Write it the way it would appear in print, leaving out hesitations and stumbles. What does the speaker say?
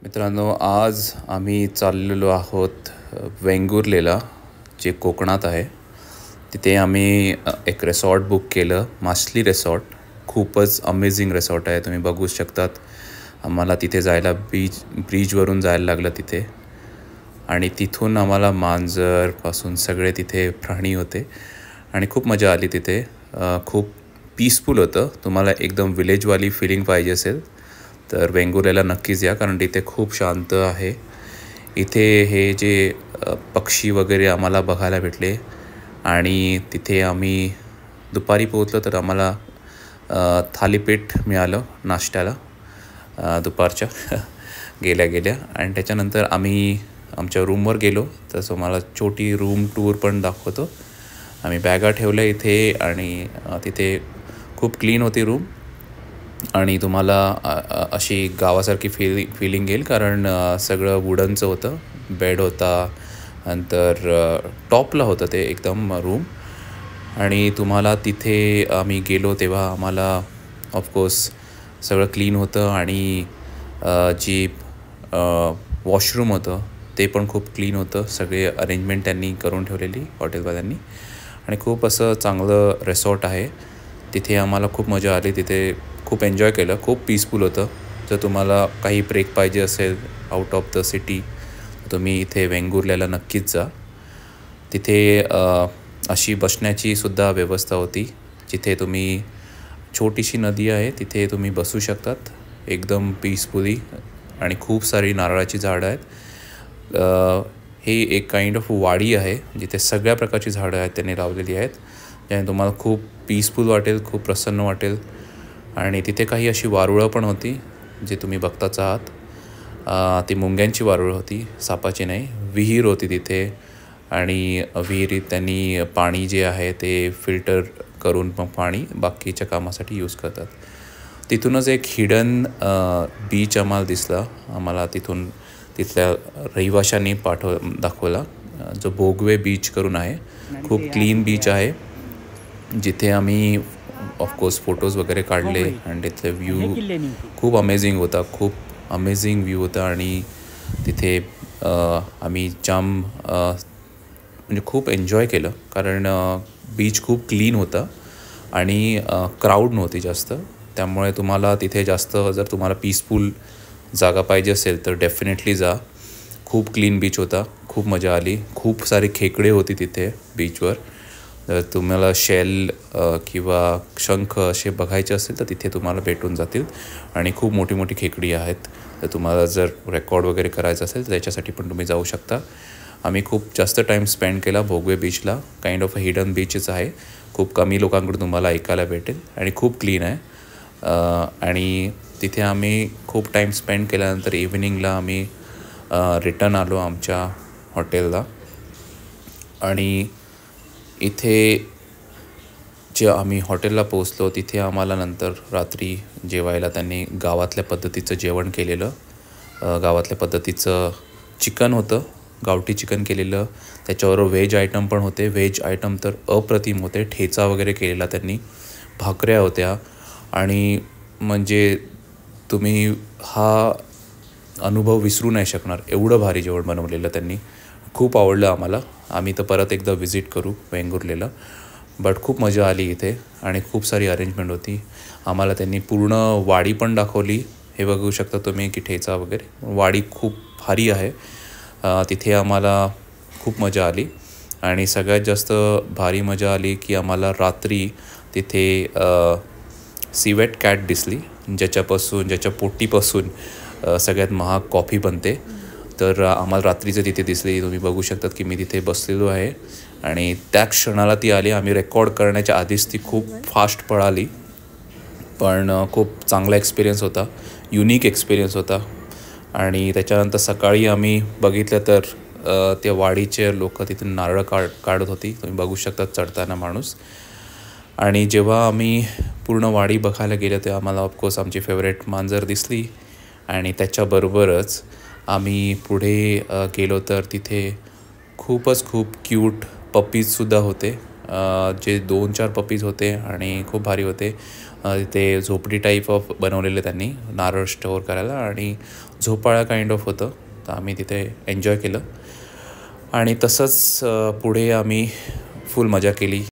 मित्रांनो, आज आम्ही चाललेलो आहोत वेंगुर्लेला, जे कोकणात आहे. तिथे आम्ही एक रिसॉर्ट बुक केलं, मासली रिसॉर्ट. खूपच अमेझिंग रिसॉर्ट आहे, तुम्ही बघू शकतात. आम्हाला तिथे जायला ब्रिजवरून जायला लागलं तिथे, आणि तिथून आम्हाला मांजरपासून सगळे तिथे प्राणी होते आणि खूप मजा आली तिथे. खूप पीसफुल होतं. तुम्हाला एकदम विलेजवाली फिलिंग पाहिजे असेल तर वेंगुर्लेला नक्कीच या, कारण तिथे खूप शांत आहे. इथे हे जे पक्षी वगैरे आम्हाला बघायला भेटले, आणि तिथे आम्ही दुपारी पोहोचलो तर आम्हाला थालीपीठ मिळालं नाश्त्याला दुपारच्या गेल्या गेल्या. आणि त्याच्यानंतर आम्ही आमच्या रूमवर गेलो. तसं मला छोटी रूम टूर पण दाखवतो. आम्ही बॅगा ठेवल्या इथे, आणि तिथे खूप क्लीन होती रूम, आणि तुम्हाला अशी गावासारखी फिलिंग येईल, कारण सगळं वुडनचं होतं. बेड होता, नंतर टॉपला होतं ते एकदम रूम. आणि तुम्हाला तिथे आम्ही गेलो तेव्हा आम्हाला ऑफकोर्स सगळं क्लीन होतं, आणि जी वॉशरूम होतं ते पण खूप क्लीन होतं. सगळे अरेंजमेंट त्यांनी करून ठेवलेली हॉटेलवाल्यांनी, आणि खूप असं चांगलं रिसॉर्ट आहे. तिथे आम्हाला खूप मजा आली. तिथे खूप एन्जॉय केलं. खूप पीसफुल होतं. जर तुम्हाला काही ब्रेक पाहिजे असेल आउट ऑफ द सिटी, तुम्ही इथे वेंगुर्लेला नक्कीच जा. तिथे अशी बसण्याची सुद्धा व्यवस्था होती, जिथे तुम्ही छोटीशी नदी आहे तिथे तुम्ही बसू शकतात एकदम पीसफुली, आणि खूप सारी नारळाची झाडं आहेत. हे एक काइंड ऑफ वाडी आहे, जिथे सगळ्या प्रकारची झाडं आहेत त्यांनी लावलेली आहेत, ज्याने तुम्हाला खूप पीसफुल वाटेल, खूप प्रसन्न वाटेल. आणि तिथे काही अशी वारुळं पण होती जे तुम्ही बघताच आहात. ती मुंग्यांची वारुळ होती, सापाची नाही. विहीर होती तिथे, आणि विहिरीत त्यांनी पाणी जे आहे ते फिल्टर करून मग पाणी बाकीच्या कामासाठी यूज करतात. तिथूनच एक हिडन बीच आम्हाला दिसला. आम्हाला तिथल्या रहिवाशांनी दाखवला, जो भोगवे बीच करून आहे. खूप क्लीन बीच आहे, जिथे आम्ही ऑफकोर्स फोटोज वगैरे काढले, आणि तिथले व्ह्यू खूप अमेझिंग होता. खूप अमेझिंग व्ह्यू होता. आणि तिथे आम्ही म्हणजे खूप एन्जॉय केलं, कारण बीच खूप क्लीन होता, आणि क्राऊड नव्हती जास्त. त्यामुळे तुम्हाला तिथे जास्त, जर तुम्हाला पीसफुल जागा पाहिजे असेल तर डेफिनेटली जा. खूप क्लीन बीच होता. खूप मजा आली. खूप सारे खेकडे होती तिथे बीचवर. जर तुम्हाला शेल किंवा शंख असे बघायचे असेल तर तिथे तुम्हाला भेटून जातील, आणि खूप मोठी मोठी खेकडी आहेत. तर तुम्हाला जर रेकॉर्ड वगैरे करायचं असेल तर त्याच्यासाठी पण तुम्ही जाऊ शकता. आम्ही खूप जास्त टाईम स्पेंड केला भोगवे बीचला. काइंड ऑफ अ हिडन बीचच आहे. खूप कमी लोकांकडून तुम्हाला ऐकायला भेटेल, आणि खूप क्लीन आहे. आणि तिथे आम्ही खूप टाईम स्पेंड केल्यानंतर इव्हिनिंगला आम्ही रिटर्न आलो आमच्या हॉटेलला. आणि इथे जे आम्ही हॉटेलला पोचलो तिथे आम्हाला नंतर रात्री जेवायला त्यांनी गावातल्या पद्धतीचं जेवण केलेलं. गावातल्या पद्धतीचं चिकन होतं, गावठी चिकन केलेलं. त्याच्याबरोबर व्हेज आयटम पण होते. व्हेज आयटम तर अप्रतिम होते. ठेचा वगैरे केलेला त्यांनी, भाकऱ्या होत्या, आणि म्हणजे तुम्ही हा अनुभव विसरू नाही शकणार, एवढं भारी जेवण बनवलेलं त्यांनी. खूप आवडलं आम्हाला. आम्ही तर परत एकदा व्हिजिट करू वेंगुर्लेला. बट खूप मजा आली इथे, आणि खूप सारी अरेंजमेंट होती. आम्हाला त्यांनी पूर्ण वाडी पण दाखवली. हे बघू शकता तुम्ही की ठेचा वगैरे, वाडी खूप भारी आहे. तिथे आम्हाला खूप मजा आली. आणि सगळ्यात जास्त भारी मजा आली की आम्हाला रात्री तिथे सिवेट कॅट दिसली, ज्याच्या पोटीपासून सगळ्यात महाग कॉफी बनते. तर आम्हाला रात्रीचं तिथे दिसली. तुम्ही बघू शकतात की मी तिथे बसलेलो आहे, आणि त्या क्षणाला ती आली. आम्ही रेकॉर्ड करण्याच्या आधीच ती खूप फास्ट पळाली, पण खूप चांगला एक्सपिरियन्स होता, युनिक एक्सपिरियन्स होता. आणि त्याच्यानंतर सकाळी आम्ही बघितलं तर त्या वाडीचे लोक तिथे नारळ काढत होती. तुम्ही बघू शकता चढताना माणूस. आणि जेव्हा आम्ही पूर्ण वाडी बघायला गेलो तेव्हा आम्हाला ऑफकोर्स आमची फेवरेट मांजर दिसली. आणि त्याच्याबरोबरच आम्ही पुढे गेलो तर तिथे खूप क्यूट पप्पीजसुद्धा होते. जे 2-4 पपीज होते आणि खूप भारी होते. ते झोपडी टाईप ऑफ बनवलेलं त्यांनी, नारळ स्टोअर करायला आणि झोपाळा काइंड ऑफ होतं. तर आम्ही तिथे एन्जॉय केलं आणि तसंच पुढे आम्ही फुल मजा केली.